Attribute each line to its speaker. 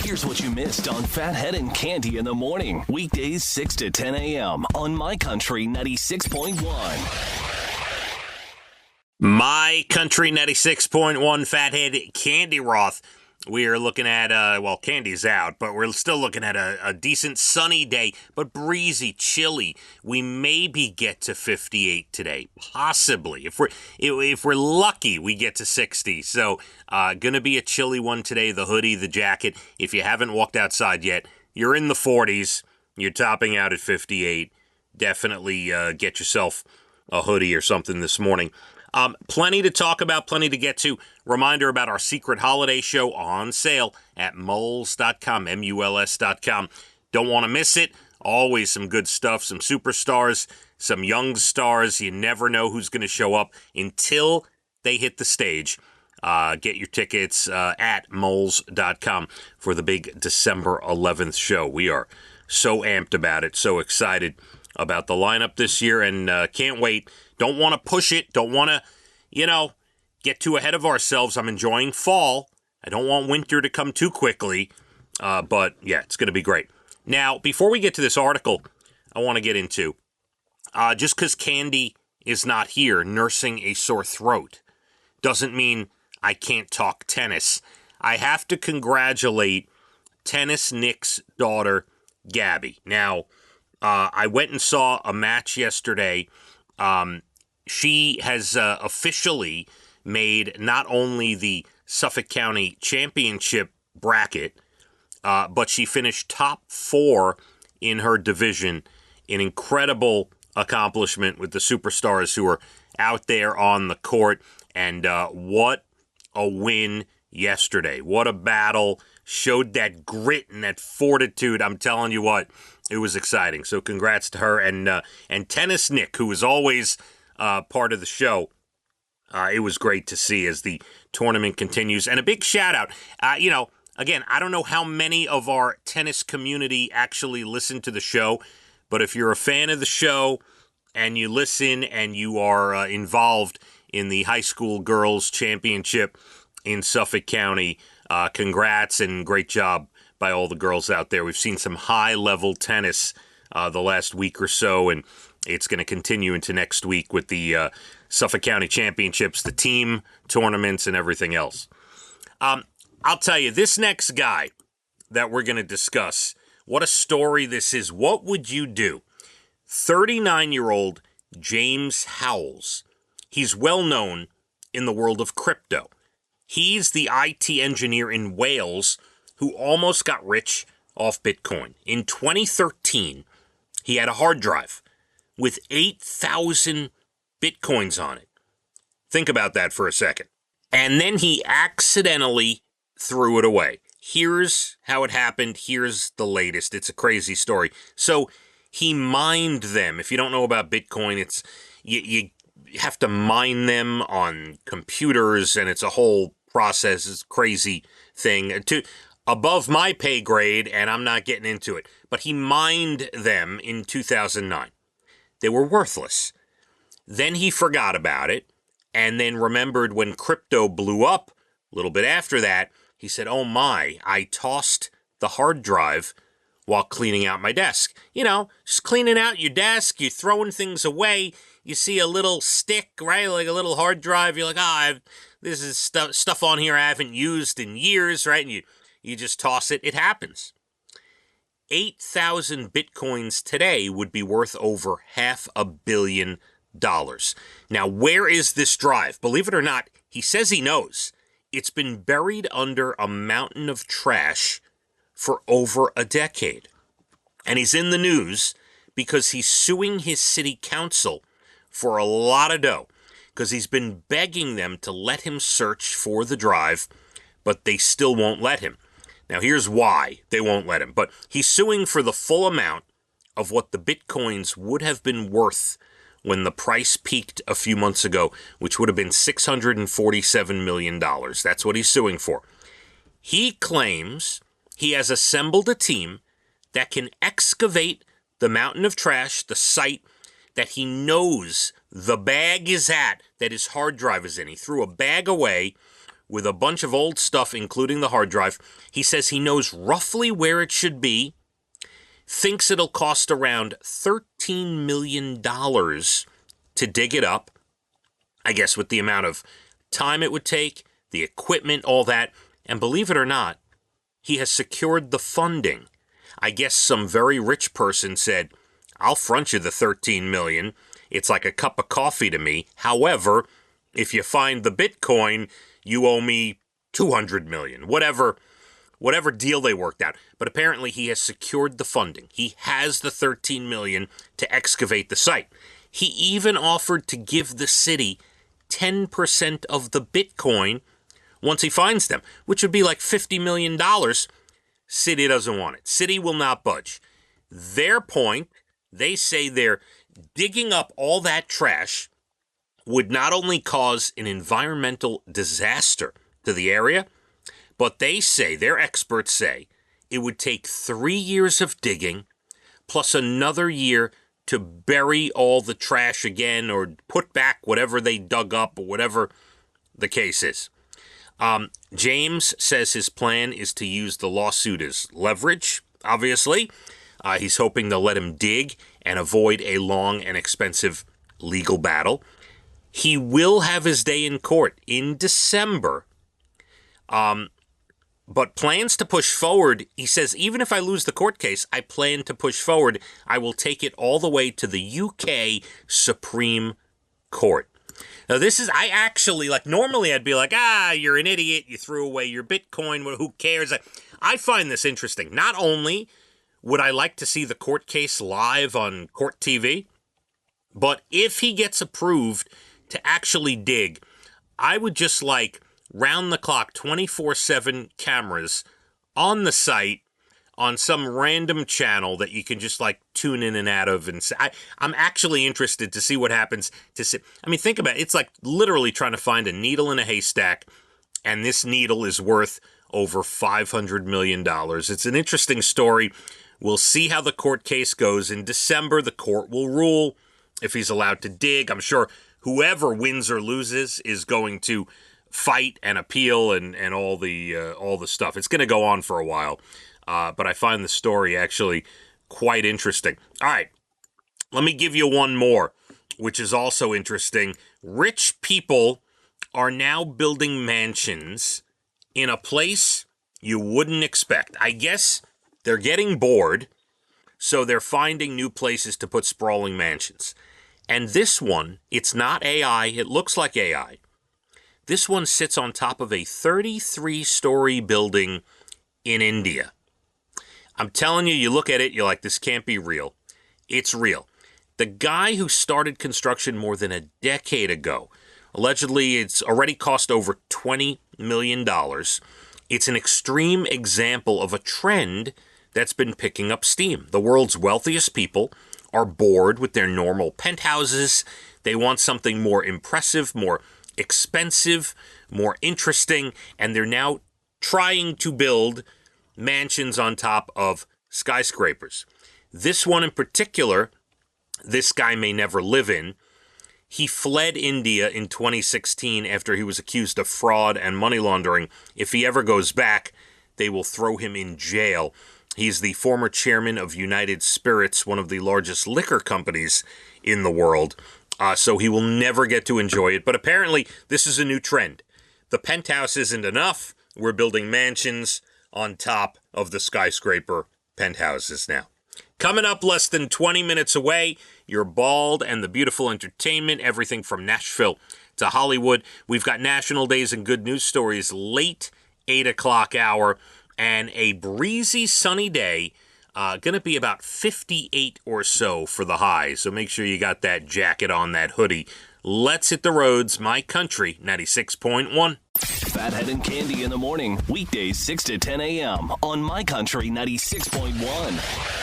Speaker 1: Here's what you missed on Phathead and Cande in the morning. Weekdays 6 to 10 a.m. on My Country 96.1.
Speaker 2: My Country 96.1 Phathead, Cande Roth. We are looking at, Candy's out, but we're still looking at a decent sunny day, but breezy, chilly. We maybe get to 58 today, possibly. If we're lucky, we get to 60. So, gonna be a chilly one today. The hoodie, the jacket. If you haven't walked outside yet, you're in the 40s. You're topping out at 58. Definitely get yourself a hoodie or something this morning. Plenty to talk about, plenty to get to. Reminder about our secret holiday show on sale at muls.com, muls.com. Don't want to miss it. Always some good stuff, some superstars, some young stars. You never know who's going to show up until they hit the stage. Get your tickets at muls.com for the big December 11th show. We are so amped about it, so excited about the lineup this year, and can't wait. Don't want to push it. Don't want to, get too ahead of ourselves. I'm enjoying fall. I don't want winter to come too quickly. But, yeah, it's going to be great. Now, before we get to this article I want to get into, just because Cande is not here nursing a sore throat doesn't mean I can't talk tennis. I have to congratulate Tennis Nick's daughter, Gabby. Now, I went and saw a match yesterday. She has officially made not only the Suffolk County Championship bracket, but she finished top 4 in her division. An incredible accomplishment with the superstars who are out there on the court. And what a win yesterday. What a battle. Showed that grit and that fortitude. I'm telling you what, it was exciting. So congrats to her and Tennis Nick, who is always part of the show. It was great to see as the tournament continues. And a big shout out. Again, I don't know how many of our tennis community actually listen to the show, but if you're a fan of the show and you listen and you are involved in the high school girls championship in Suffolk County, congrats and great job by all the girls out there. We've seen some high-level tennis the last week or so, and it's going to continue into next week with the Suffolk County Championships, the team tournaments, and everything else. I'll tell you, this next guy that we're going to discuss, what a story this is. What would you do? 39-year-old James Howells. He's well known in the world of crypto. He's the IT engineer in Wales who almost got rich off Bitcoin. In 2013, he had a hard drive with 8,000 Bitcoins on it. Think about that for a second. And then he accidentally threw it away. Here's how it happened. Here's the latest. It's a crazy story. So he mined them. If you don't know about Bitcoin, it's you have to mine them on computers, and it's a whole process. It's a crazy thing. Above my pay grade, and I'm not getting into it. But he mined them in 2009. They were worthless. Then he forgot about it, and then remembered when crypto blew up a little bit after that. He said, oh my, I tossed the hard drive while cleaning out my desk. Just cleaning out your desk, you're throwing things away. You see a little stick, right, like a little hard drive. You're like, this is stuff on here I haven't used in years, right? And you just toss it. It happens. 8,000 Bitcoins today would be worth over $500 million. Now, where is this drive? Believe it or not, he says he knows. It's been buried under a mountain of trash for over a decade. And he's in the news because he's suing his city council for a lot of dough, because he's been begging them to let him search for the drive, but they still won't let him. Now, here's why they won't let him. But he's suing for the full amount of what the Bitcoins would have been worth when the price peaked a few months ago, which would have been $647 million. That's what he's suing for. He claims he has assembled a team that can excavate the mountain of trash, the site that he knows the bag is at, that his hard drive is in. He threw a bag away with a bunch of old stuff, including the hard drive. He says he knows roughly where it should be, thinks it'll cost around $13 million to dig it up. I guess with the amount of time it would take, the equipment, all that. And believe it or not, he has secured the funding. I guess some very rich person said, I'll front you the $13 million. It's like a cup of coffee to me. However, if you find the Bitcoin, you owe me $200 million. Whatever deal they worked out. But apparently he has secured the funding. He has the $13 million to excavate the site. He even offered to give the city 10% of the Bitcoin once he finds them, which would be like $50 million. City doesn't want it. City will not budge. Their point, they say they're digging up all that trash would not only cause an environmental disaster to the area, but they say, their experts say, it would take 3 years of digging plus another year to bury all the trash again or put back whatever they dug up or whatever the case is. James says his plan is to use the lawsuit as leverage, obviously. He's hoping they'll let him dig and avoid a long and expensive legal battle. He will have his day in court in December, but plans to push forward. He says, even if I lose the court case, I plan to push forward. I will take it all the way to the UK Supreme Court. Now, this is, I actually, normally I'd be like, you're an idiot, you threw away your Bitcoin, who cares? I find this interesting. Not only would I like to see the court case live on court TV, but if he gets approved to actually dig, I would just like round-the-clock 24/7 cameras on the site on some random channel that you can just tune in and out of. And I'm actually interested to see what happens to sit. I mean, think about it. It's like literally trying to find a needle in a haystack, and this needle is worth over $500 million. It's an interesting story. We'll see how the court case goes. In December, the court will rule if he's allowed to dig. I'm sure whoever wins or loses is going to fight and appeal and all the stuff. It's going to go on for a while. But I find the story actually quite interesting. All right, let me give you one more, which is also interesting. Rich people are now building mansions in a place you wouldn't expect. I guess they're getting bored, so they're finding new places to put sprawling mansions. And this one, it's not AI. It looks like AI. This one sits on top of a 33-story building in India. I'm telling you, you look at it, you're like, this can't be real. It's real. The guy who started construction more than a decade ago, allegedly it's already cost over $20 million. It's an extreme example of a trend that's been picking up steam. The world's wealthiest people are bored with their normal penthouses. They want something more impressive, more expensive, more interesting, and they're now trying to build mansions on top of skyscrapers. This one in particular, this guy may never live in. He fled India in 2016 after he was accused of fraud and money laundering. If he ever goes back, they will throw him in jail. He's the former chairman of United Spirits, one of the largest liquor companies in the world. So he will never get to enjoy it. But apparently, this is a new trend. The penthouse isn't enough. We're building mansions on top of the skyscraper penthouses now. Coming up less than 20 minutes away, your bald and the beautiful entertainment, everything from Nashville to Hollywood. We've got national days and good news stories late 8 o'clock hour, and a breezy sunny day. Going to be about 58 or so for the high, so make sure you got that jacket on, that hoodie. Let's hit the roads. My Country 96.1.
Speaker 1: Phathead and Cande in the morning, weekdays 6 to 10 a.m. on My Country 96.1.